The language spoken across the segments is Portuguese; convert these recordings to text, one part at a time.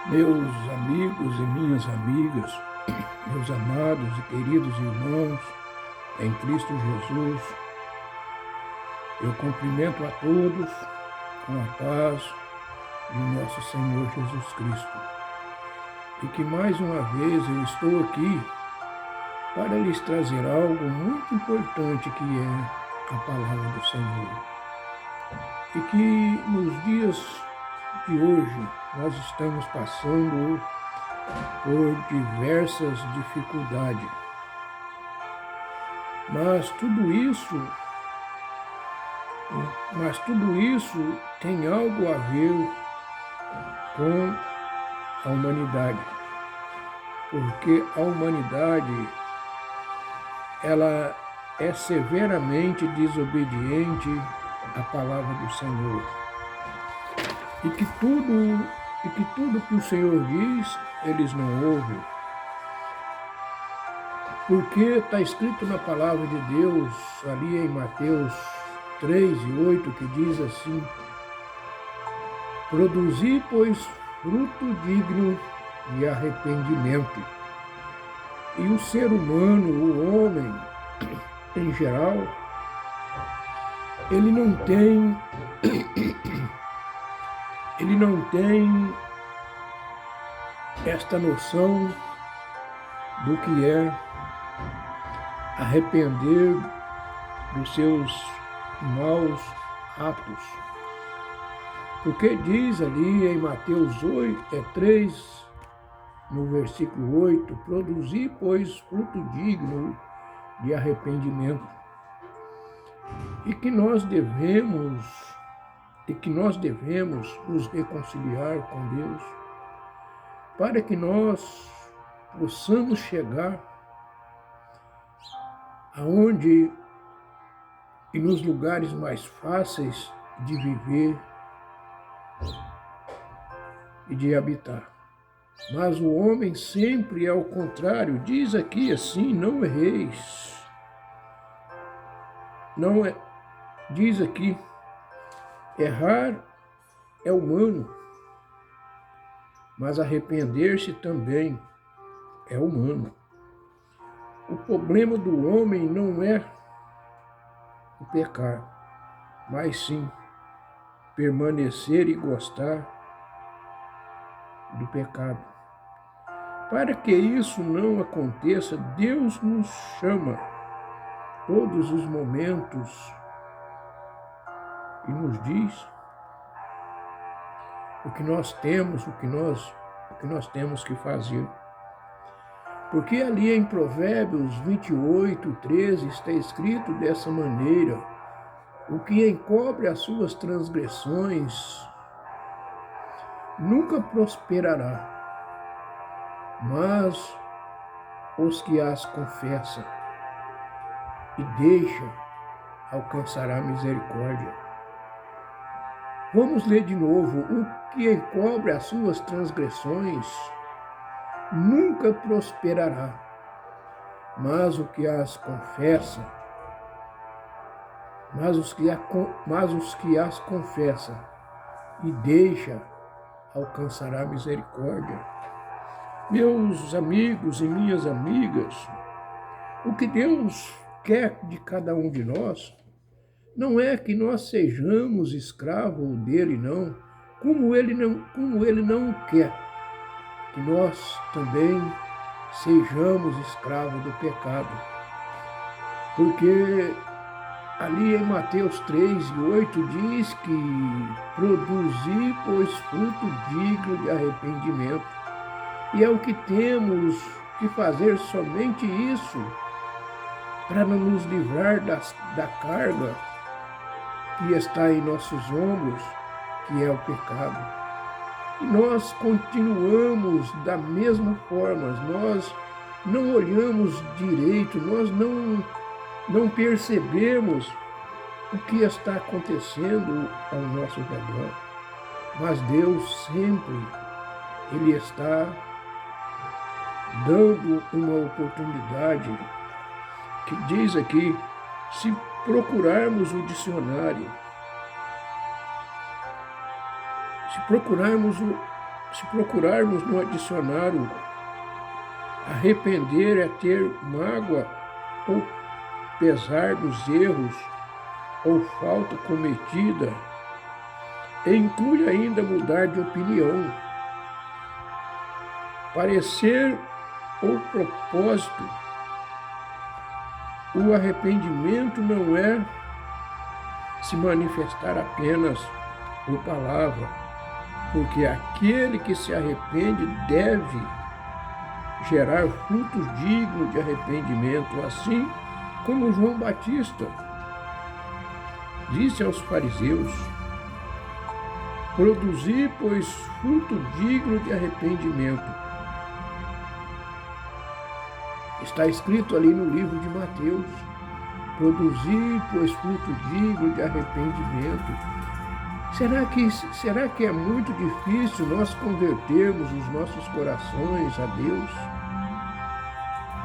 Meus amigos e minhas amigas, meus amados e queridos irmãos, em Cristo Jesus, eu cumprimento a todos com a paz de nosso Senhor Jesus Cristo. E que mais uma vez eu estou aqui para lhes trazer algo muito importante que é a palavra do Senhor. E que nos dias de hoje nós estamos passando por diversas dificuldades. Mas tudo isso tem algo a ver com a humanidade. Porque a humanidade, ela é severamente desobediente à palavra do Senhor. E que tudo que o Senhor diz, eles não ouvem. Porque está escrito na palavra de Deus, ali em Mateus 3:8, que diz assim: produzi, pois, fruto digno de arrependimento. E o ser humano, o homem, em geral, ele não tem esta noção do que é arrepender dos seus maus atos. Porque diz ali em Mateus 3, no versículo 8, produzi, pois, fruto digno de arrependimento. E que nós devemos nos reconciliar com Deus, para que nós possamos chegar aonde e nos lugares mais fáceis de viver e de habitar. Mas o homem sempre é ao contrário. Diz aqui assim: não erreis. Diz aqui: errar é humano, mas arrepender-se também é humano. O problema do homem não é o pecar, mas sim permanecer e gostar do pecado. Para que isso não aconteça, Deus nos chama todos os momentos e nos diz o que nós temos, o que nós temos que fazer. Porque ali em Provérbios 28:13 está escrito dessa maneira: o que encobre as suas transgressões nunca prosperará, mas os que as confessam e deixam alcançará misericórdia. Vamos ler de novo: o que encobre as suas transgressões nunca prosperará, mas o que as confessa, mas os que as confessa e deixa alcançará misericórdia. Meus amigos e minhas amigas, o que Deus quer de cada um de nós não é que nós sejamos escravos dele, não, como ele não quer que nós também sejamos escravos do pecado. Porque ali em Mateus 3:8 diz que produzi, pois, fruto digno de arrependimento. E é o que temos que fazer, somente isso, para não nos livrar da carga que está em nossos ombros, que é o pecado. E nós continuamos da mesma forma, nós não olhamos direito, nós não percebemos o que está acontecendo ao nosso redor. Mas Deus sempre, Ele está dando uma oportunidade, que diz aqui: se procurarmos o dicionário, se procurarmos se procurarmos no dicionário, arrepender é ter mágoa ou pesar dos erros ou falta cometida, e inclui ainda mudar de opinião, parecer ou propósito. O arrependimento não é se manifestar apenas por palavra, porque aquele que se arrepende deve gerar frutos dignos de arrependimento, assim como João Batista disse aos fariseus: produzir, pois, fruto digno de arrependimento. Está escrito ali no livro de Mateus: produzir, pois, fruto digno de arrependimento. Será que é muito difícil nós convertermos os nossos corações a Deus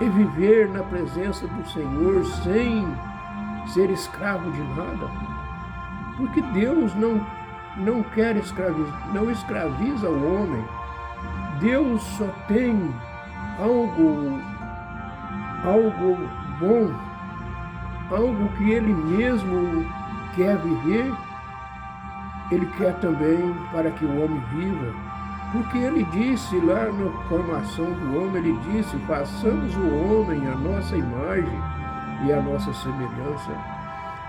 e viver na presença do Senhor sem ser escravo de nada? Porque Deus não quer não escraviza o homem. Deus só tem algo bom, algo que Ele mesmo quer viver. Ele quer também para que o homem viva, porque Ele disse lá na formação do homem, Ele disse: façamos o homem a nossa imagem e a nossa semelhança.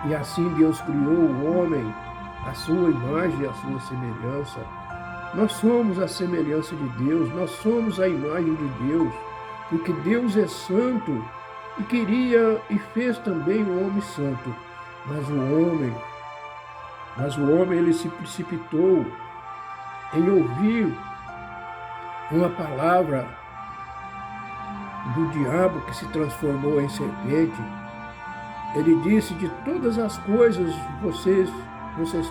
E assim Deus criou o homem, a sua imagem e a sua semelhança. Nós somos a semelhança de Deus, nós somos a imagem de Deus, porque Deus é santo e queria e fez também o homem santo. Mas o homem ele se precipitou em ouvir uma palavra do diabo que se transformou em serpente. Ele disse: de todas as coisas vocês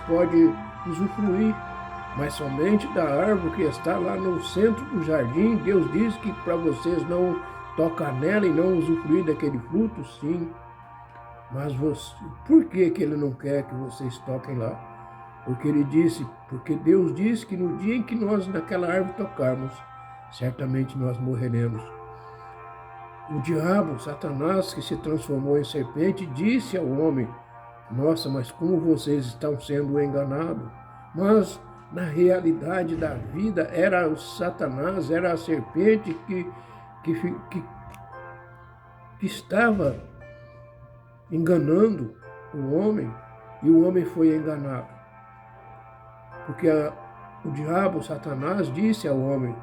podem usufruir, mas somente da árvore que está lá no centro do jardim, Deus disse que para vocês não tocar nela e não usufruir daquele fruto, sim. Mas por que Ele não quer que vocês toquem lá? Porque Deus disse que no dia em que nós naquela árvore tocarmos, certamente nós morreremos. O diabo, Satanás, que se transformou em serpente, disse ao homem: nossa, mas como vocês estão sendo enganados? Mas na realidade da vida era o Satanás, era a serpente que estava enganando o homem, e o homem foi enganado. Porque o diabo, Satanás, disse ao homem: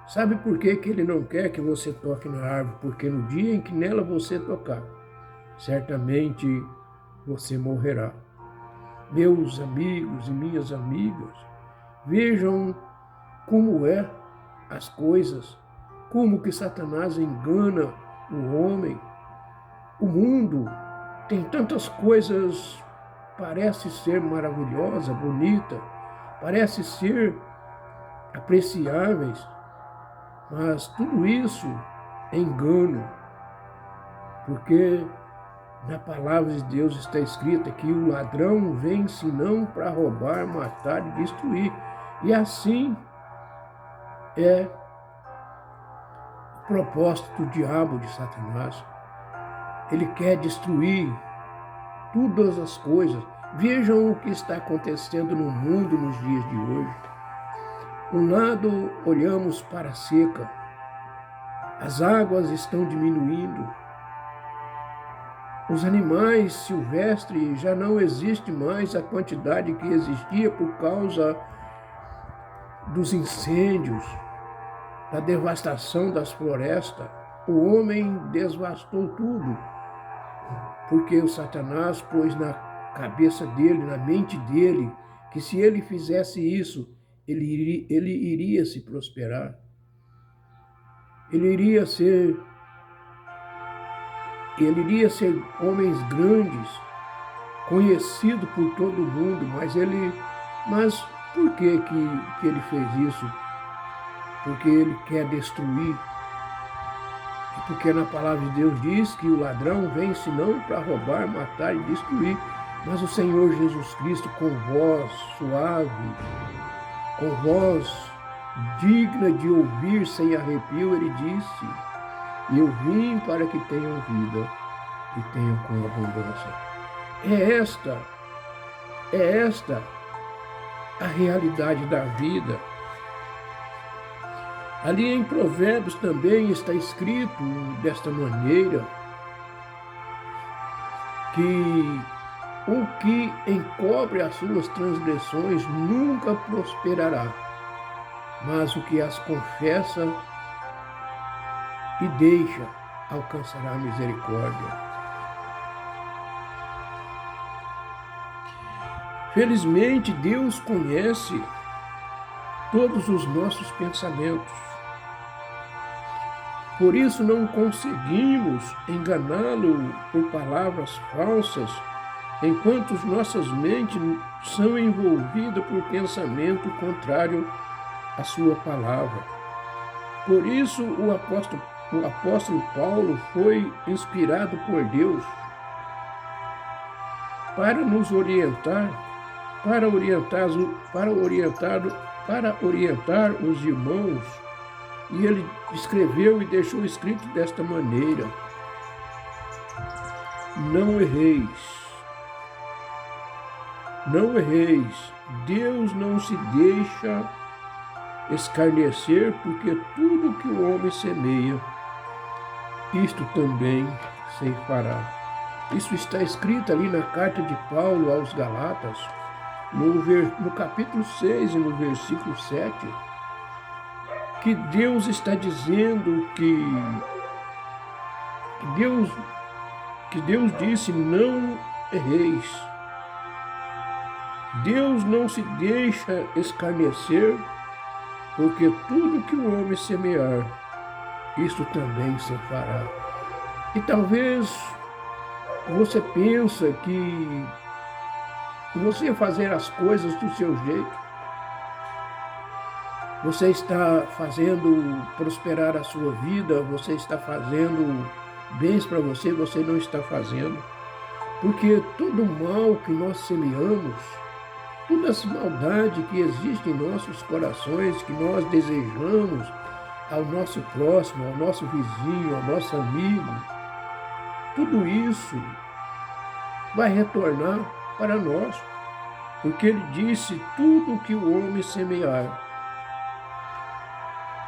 sabe por que ele não quer que você toque na árvore? Porque no dia em que nela você tocar, certamente você morrerá. Meus amigos e minhas amigas, vejam como é as coisas, como que Satanás engana o homem. O mundo tem tantas coisas, parece ser maravilhosa, bonita, parece ser apreciáveis, mas tudo isso é engano, porque na palavra de Deus está escrito que o ladrão vem senão para roubar, matar e destruir. E assim é o propósito do diabo, de Satanás. Ele quer destruir todas as coisas. Vejam o que está acontecendo no mundo nos dias de hoje. Um lado, olhamos para a seca. As águas estão diminuindo. Os animais silvestres já não existe mais a quantidade que existia por causa dos incêndios, da devastação das florestas. O homem devastou tudo, porque o Satanás pôs na cabeça dele, na mente dele, que se ele fizesse isso, ele iria se prosperar. Ele iria ser homens grandes, conhecido por todo mundo, mas por que ele fez isso? Porque ele quer destruir. Porque na palavra de Deus diz que o ladrão vem senão para roubar, matar e destruir. Mas o Senhor Jesus Cristo, com voz suave, com voz digna de ouvir sem arrepio, ele disse: eu vim para que tenham vida e tenham com abundância. É esta a realidade da vida. Ali em Provérbios também está escrito desta maneira que o que encobre as suas transgressões nunca prosperará, mas o que as confessa e deixa alcançará a misericórdia. Felizmente, Deus conhece todos os nossos pensamentos. Por isso não conseguimos enganá-lo por palavras falsas, enquanto nossas mentes são envolvidas por pensamento contrário à sua palavra. Por isso o apóstolo Paulo foi inspirado por Deus para nos orientar, para orientar os irmãos. E ele escreveu e deixou escrito desta maneira: não erreis, não erreis, Deus não se deixa escarnecer, porque tudo que o homem semeia, isto também se fará. Isso está escrito ali na carta de Paulo aos Galatas, no capítulo 6 e no versículo 7, que Deus está dizendo que Deus disse: não erreis. Deus não se deixa escarnecer, porque tudo que o homem semear, isso também se fará. E talvez você pensa que você fazer as coisas do seu jeito, você está fazendo prosperar a sua vida, você está fazendo bens para você, você não está fazendo. Porque todo mal que nós semeamos, toda essa maldade que existe em nossos corações, que nós desejamos ao nosso próximo, ao nosso vizinho, ao nosso amigo, tudo isso vai retornar para nós. Porque ele disse: tudo que o homem semear,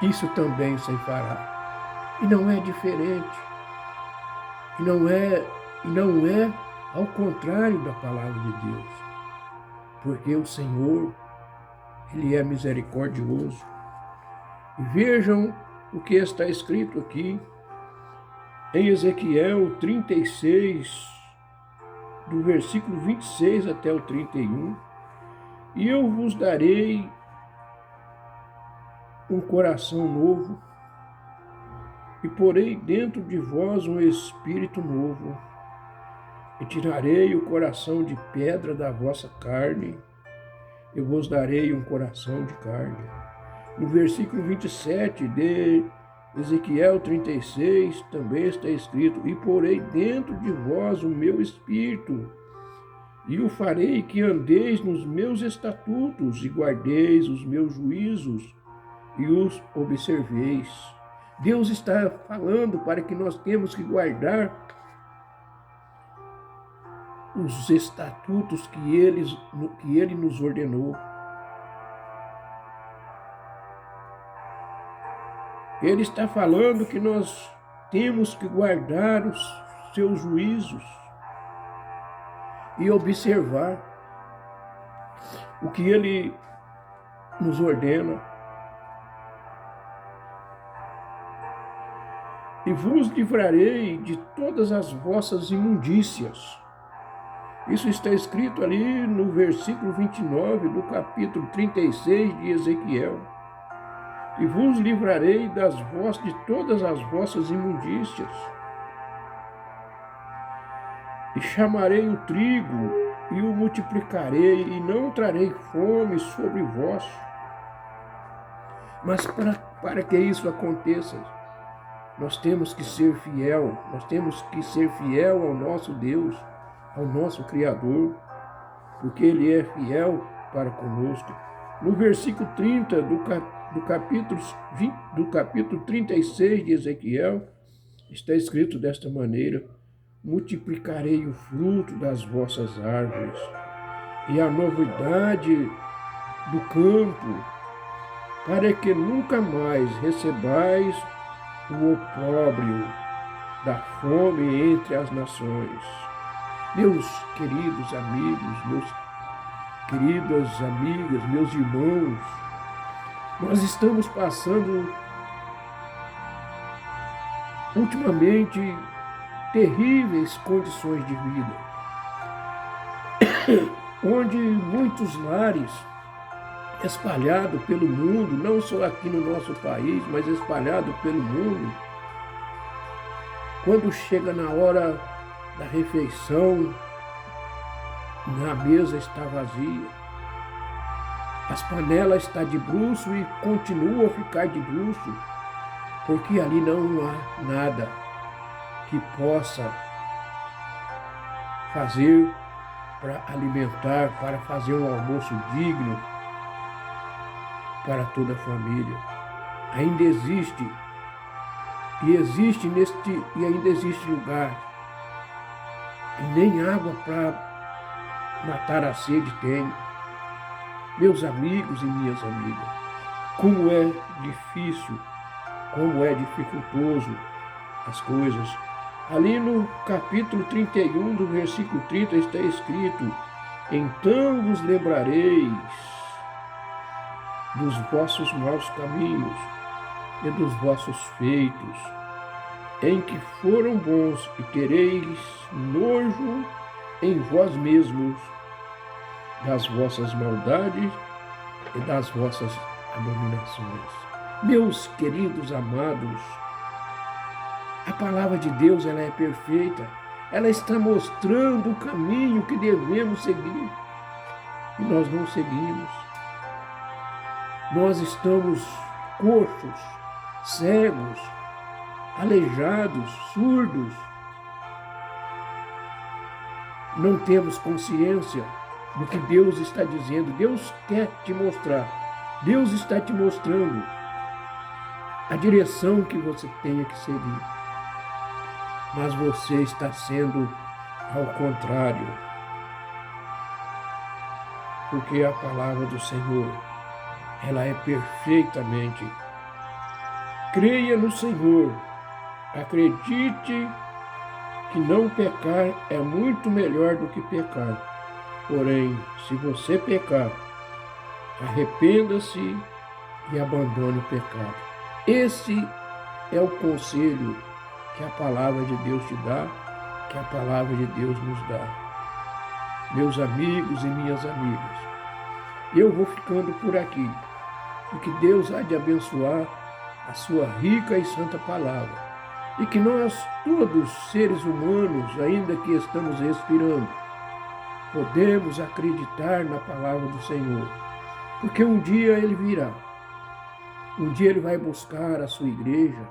isso também se fará. E não é diferente. E não é ao contrário da palavra de Deus. Porque o Senhor, Ele é misericordioso. E vejam o que está escrito aqui em Ezequiel 36, do versículo 26 até o 31. E eu vos darei um coração novo, e porei dentro de vós um espírito novo, e tirarei o coração de pedra da vossa carne, e vos darei um coração de carne. No versículo 27 de Ezequiel 36 também está escrito: e porei dentro de vós o meu espírito, e o farei que andeis nos meus estatutos, e guardeis os meus juízos, e os observeis. Deus está falando para que nós temos que guardar os estatutos que Ele nos ordenou. Ele está falando que nós temos que guardar os seus juízos e observar o que Ele nos ordena. E vos livrarei de todas as vossas imundícias. Isso está escrito ali no versículo 29 do capítulo 36 de Ezequiel. E vos livrarei de todas as vossas imundícias. E chamarei o trigo e o multiplicarei, e não trarei fome sobre vós. Mas para que isso aconteça, nós temos que ser fiel, ao nosso Deus, ao nosso Criador, porque Ele é fiel para conosco. No versículo 30 do capítulo 36 de Ezequiel, está escrito desta maneira: multiplicarei o fruto das vossas árvores e a novidade do campo, para que nunca mais recebais o opróbrio da fome entre as nações. Meus queridos amigos, queridas amigas, meus irmãos, nós estamos passando ultimamente terríveis condições de vida, onde muitos lares espalhados pelo mundo, não só aqui no nosso país, mas espalhados pelo mundo, quando chega na hora da refeição, a mesa está vazia, as panelas estão de bruço e continuam a ficar de bruço, porque ali não há nada que possa fazer para alimentar, para fazer um almoço digno para toda a família. Ainda existe, e ainda existe lugar, e nem água para matar a sede tem. Meus amigos e minhas amigas, como é difícil, como é dificultoso as coisas. Ali no capítulo 31, do versículo 30, está escrito: então vos lembrareis dos vossos maus caminhos e dos vossos feitos, em que foram bons, e tereis nojo em vós mesmos das vossas maldades e das vossas abominações. Meus queridos amados, a palavra de Deus, ela é perfeita. Ela está mostrando o caminho que devemos seguir. E nós não seguimos. Nós estamos coxos, cegos, aleijados, surdos. Não temos consciência do que Deus está dizendo. Deus quer te mostrar. Deus está te mostrando a direção que você tenha que seguir. Mas você está sendo ao contrário. Porque a palavra do Senhor, ela é perfeitamente. Creia no Senhor. Acredite que não pecar é muito melhor do que pecar. Porém, se você pecar, arrependa-se e abandone o pecado. Esse é o conselho que a palavra de Deus te dá, que a palavra de Deus nos dá. Meus amigos e minhas amigas, eu vou ficando por aqui, e que Deus há de abençoar a sua rica e santa palavra, e que nós, todos seres humanos, ainda que estamos respirando, podemos acreditar na palavra do Senhor, porque um dia Ele virá, um dia Ele vai buscar a sua igreja,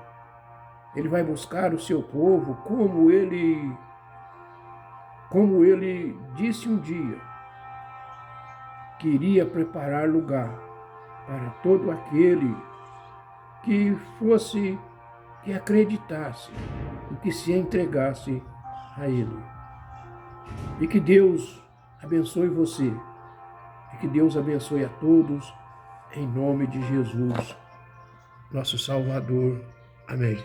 Ele vai buscar o seu povo, como ele disse um dia, que iria preparar lugar para todo aquele que acreditasse e que se entregasse a Ele. E que Deus abençoe você, e que Deus abençoe a todos, em nome de Jesus, nosso Salvador. Amém.